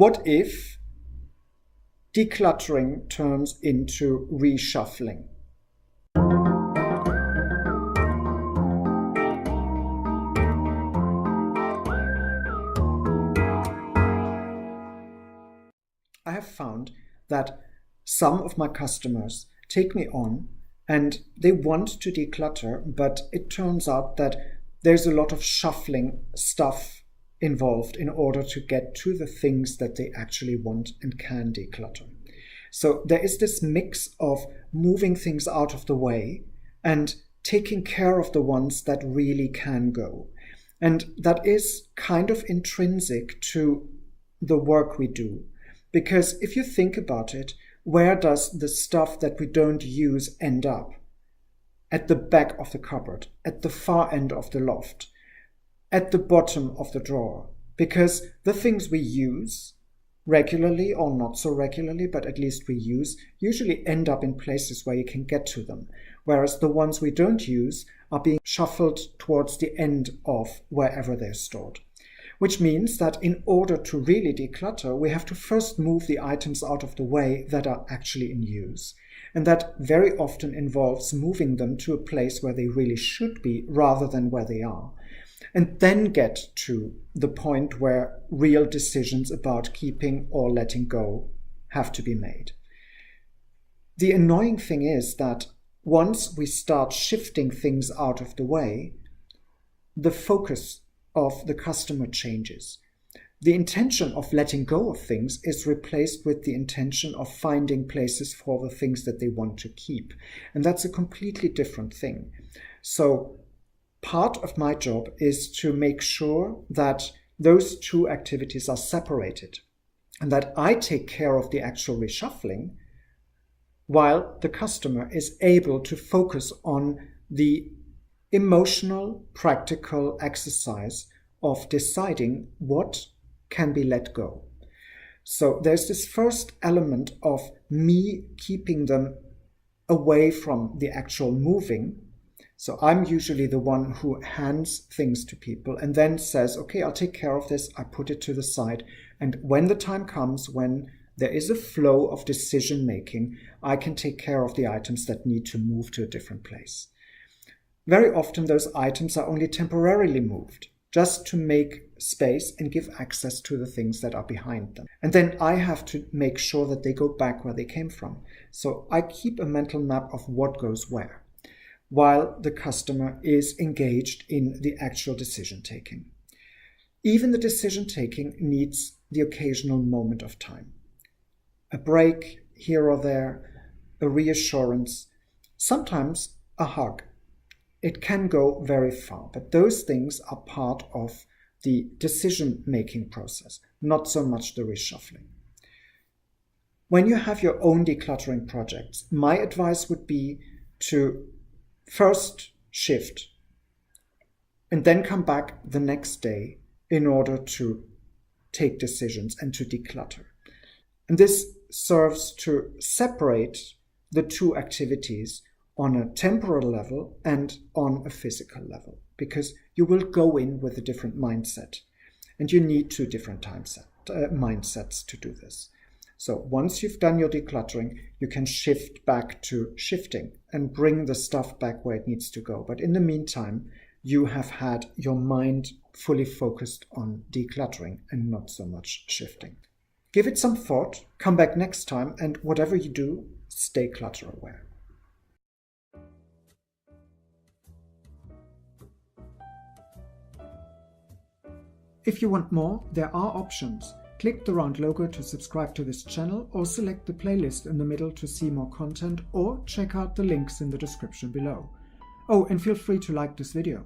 What if decluttering turns into reshuffling? I have found that some of my customers take me on and they want to declutter, but it turns out that there's a lot of shuffling stuff involved in order to get to the things that they actually want and can declutter. So there is this mix of moving things out of the way and taking care of the ones that really can go. And that is kind of intrinsic to the work we do. Because if you think about it, where does the stuff that we don't use end up? At the back of the cupboard, at the far end of the loft, at the bottom of the drawer. Because the things we use regularly or not so regularly, but at least we use, usually end up in places where you can get to them. Whereas the ones we don't use are being shuffled towards the end of wherever they're stored. Which means that in order to really declutter, we have to first move the items out of the way that are actually in use. And that very often involves moving them to a place where they really should be rather than where they are. And then get to the point where real decisions about keeping or letting go have to be made. The annoying thing is that once we start shifting things out of the way, the focus of the customer changes. The intention of letting go of things is replaced with the intention of finding places for the things that they want to keep. And that's a completely different thing. So part of my job is to make sure that those two activities are separated and that I take care of the actual reshuffling while the customer is able to focus on the emotional, practical exercise of deciding what can be let go. So there's this first element of me keeping them away from the actual moving. So I'm usually the one who hands things to people and then says, okay, I'll take care of this. I put it to the side. And when the time comes, when there is a flow of decision making, I can take care of the items that need to move to a different place. Very often those items are only temporarily moved, just to make space and give access to the things that are behind them. And then I have to make sure that they go back where they came from. So I keep a mental map of what goes where, while the customer is engaged in the actual decision-taking. Even the decision-taking needs the occasional moment of time. A break here or there, a reassurance, sometimes a hug. It can go very far, but those things are part of the decision-making process, not so much the reshuffling. When you have your own decluttering projects, my advice would be to first shift and then come back the next day in order to take decisions and to declutter. And this serves to separate the two activities on a temporal level and on a physical level, because you will go in with a different mindset and you need two different mindsets to do this. So once you've done your decluttering, you can shift back to shifting and bring the stuff back where it needs to go. But in the meantime, you have had your mind fully focused on decluttering and not so much shifting. Give it some thought, come back next time, and whatever you do, stay clutter aware. If you want more, there are options. Click the round logo to subscribe to this channel, or select the playlist in the middle to see more content, or check out the links in the description below. Oh, and feel free to like this video.